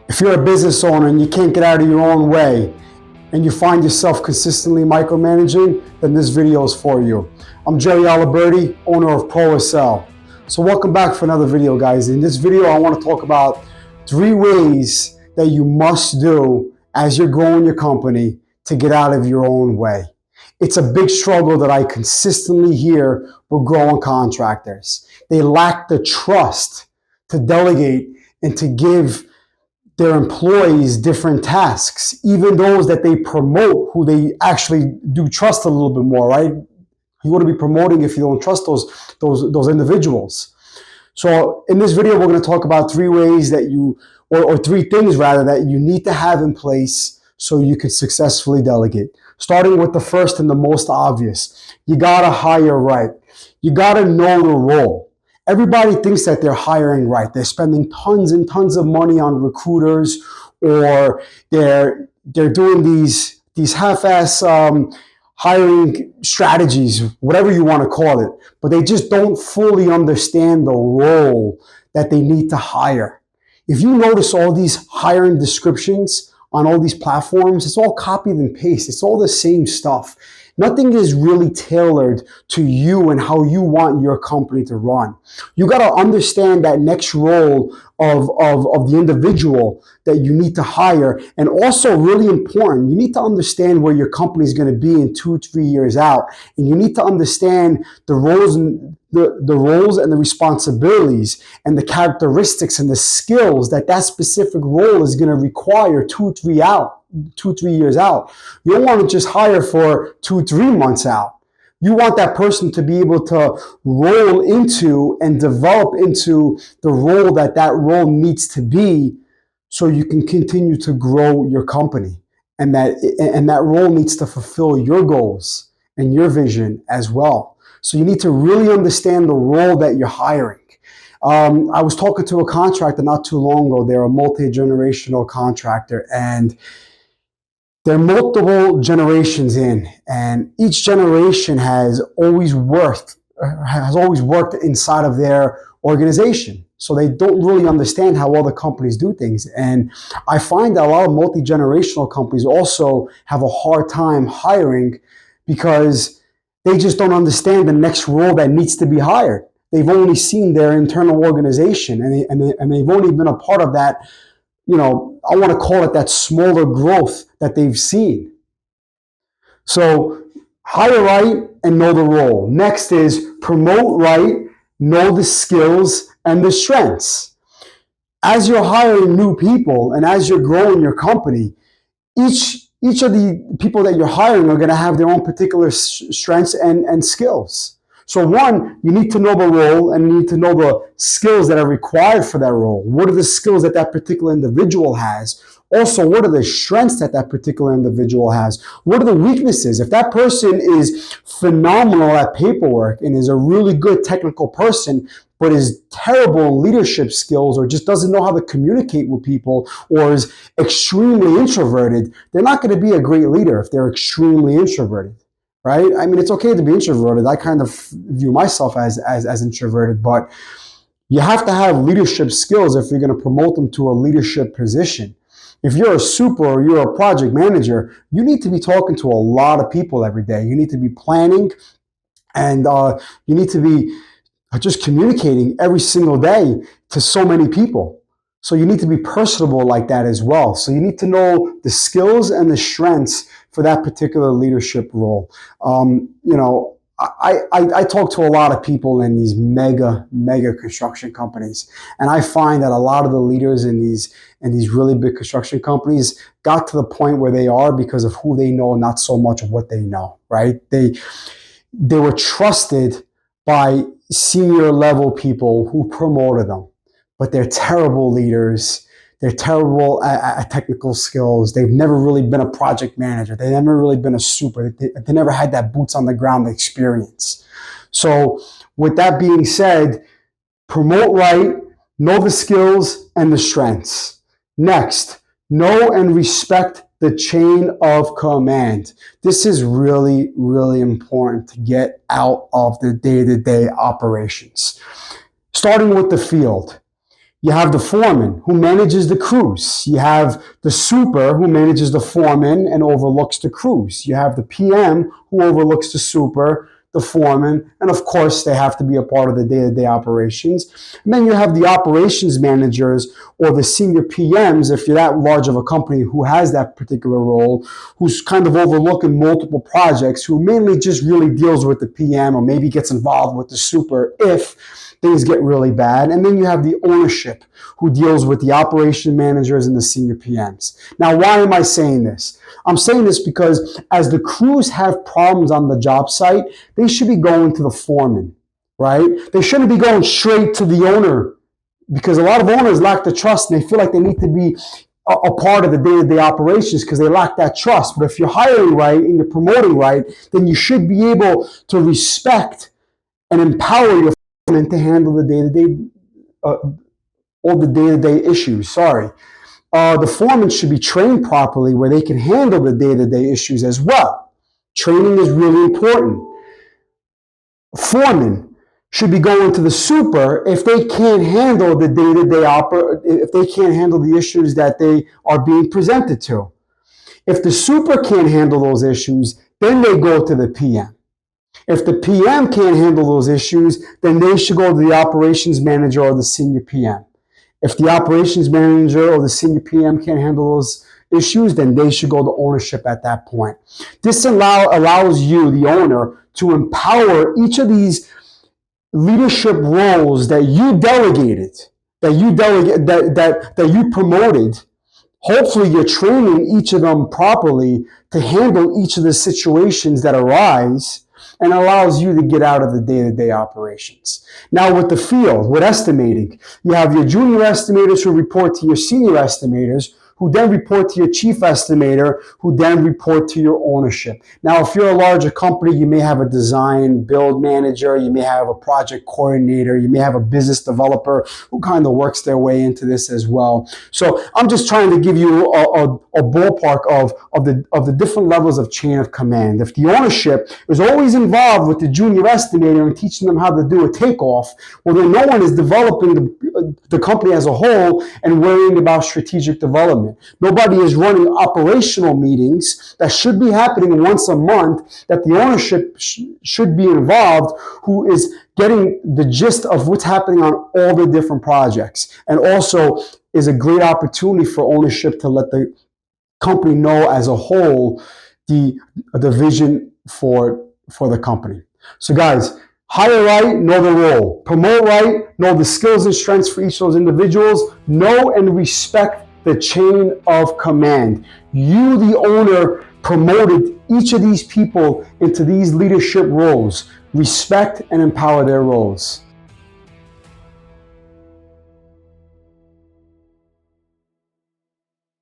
If you're a business owner and you can't get out of your own way and you find yourself consistently micromanaging, then this video is for you. I'm Jerry Aliberti, owner of Pro-Accel. So welcome back for another video, guys. In this video, I want to talk about 3 ways that you must do as you're growing your company to get out of your own way. It's a big struggle that I consistently hear with growing contractors. They lack the trust to delegate and to give their employees different tasks, even those that they promote, who they actually do trust a little bit more, right? You want to be promoting if you don't trust those individuals. So in this video, we're going to talk about 3 ways that you, or 3 things rather, that you need to have in place so you can successfully delegate. Starting with the first and the most obvious, you got to hire right. You got to know the role. Everybody thinks that they're hiring right. They're spending tons and tons of money on recruiters, or they're doing these half-ass hiring strategies, whatever you want to call it, but they just don't fully understand the role that they need to hire. If you notice all these hiring descriptions on all these platforms, it's all copied and paste. It's all the same stuff. Nothing is really tailored to you and how you want your company to run. You got to understand that next role of the individual that you need to hire. And also really important, you need to understand where your company is going to be in 2-3 years out. And you need to understand the roles and the roles and the responsibilities and the characteristics and the skills that specific role is going to require 2-3 years out. You don't want to just hire for 2-3 months out. You want that person to be able to roll into and develop into the role that role needs to be, so you can continue to grow your company. And that role needs to fulfill your goals and your vision as well. So you need to really understand the role that you're hiring. I was talking to a contractor not too long ago. They're a multi-generational contractor, and they're multiple generations in, and each generation has always worked inside of their organization. So they don't really understand how other companies do things. And I find that a lot of multi-generational companies also have a hard time hiring because they just don't understand the next role that needs to be hired. They've only seen their internal organization, and they've only been a part of that, I want to call it that smaller growth that they've seen. So hire right and know the role. Next is promote right, know the skills and the strengths. As you're hiring new people and as you're growing your company, each of the people that you're hiring are going to have their own particular strengths and skills. So one, you need to know the role and you need to know the skills that are required for that role. What are the skills that particular individual has? Also, what are the strengths that particular individual has? What are the weaknesses? If that person is phenomenal at paperwork and is a really good technical person, but is terrible in leadership skills, or just doesn't know how to communicate with people, or is extremely introverted, they're not going to be a great leader if they're extremely introverted. Right? I mean, it's okay to be introverted. I kind of view myself as introverted, but you have to have leadership skills if you're going to promote them to a leadership position. If you're a super or you're a project manager, you need to be talking to a lot of people every day. You need to be planning, and you need to be just communicating every single day to so many people. So you need to be personable like that as well. So you need to know the skills and the strengths for that particular leadership role. I talk to a lot of people in these mega construction companies, and I find that a lot of the leaders in these really big construction companies got to the point where they are because of who they know, not so much of what they know. Right? They were trusted by senior level people who promoted them, but they're terrible leaders. They're terrible at technical skills. They've never really been a project manager. They've never really been a super. They never had that boots on the ground experience. So with that being said, promote right, know the skills and the strengths. Next, know and respect the chain of command. This is really, really important to get out of the day-to-day operations. Starting with the field. You have the foreman who manages the crews. You have the super who manages the foreman and overlooks the crews. You have the PM who overlooks the super, the foreman, and of course they have to be a part of the day-to-day operations. And then you have the operations managers or the senior PMs, if you're that large of a company who has that particular role, who's kind of overlooking multiple projects, who mainly just really deals with the PM or maybe gets involved with the super if things get really bad. And then you have the ownership who deals with the operation managers and the senior PMs. Now, why am I saying this? I'm saying this because as the crews have problems on the job site, they should be going to the foreman, right? They shouldn't be going straight to the owner, because a lot of owners lack the trust and they feel like they need to be a part of the day-to-day operations because they lack that trust. But if you're hiring right and you're promoting right, then you should be able to respect and empower your foreman to handle the day-to-day, all the day-to-day issues. The foreman should be trained properly where they can handle the day-to-day issues as well. Training is really important. Foreman should be going to the super if they can't handle the day-to-day if they can't handle the issues that they are being presented to. If the super can't handle those issues, then they go to the PM. If the PM can't handle those issues, then they should go to the operations manager or the senior PM. If the operations manager or the senior PM can't handle those issues, then they should go to ownership at that point. This allows you, the owner, to empower each of these leadership roles that you delegated, that you promoted. Hopefully you're training each of them properly to handle each of the situations that arise, and allows you to get out of the day-to-day operations. Now with the field, with estimating, you have your junior estimators who report to your senior estimators, who then report to your chief estimator, who then report to your ownership. Now, if you're a larger company, you may have a design build manager, you may have a project coordinator, you may have a business developer who kind of works their way into this as well. So I'm just trying to give you a ballpark of the different levels of chain of command. If the ownership is always involved with the junior estimator and teaching them how to do a takeoff, well, then no one is developing the company as a whole and worrying about strategic development. Nobody is running operational meetings that should be happening once a month, that the ownership should be involved, who is getting the gist of what's happening on all the different projects. And also is a great opportunity for ownership to let the company know as a whole the vision for the company. So guys, hire right, know the role. Promote right, know the skills and strengths for each of those individuals. Know and respect the chain of command. You, the owner, promoted each of these people into these leadership roles. Respect and empower their roles.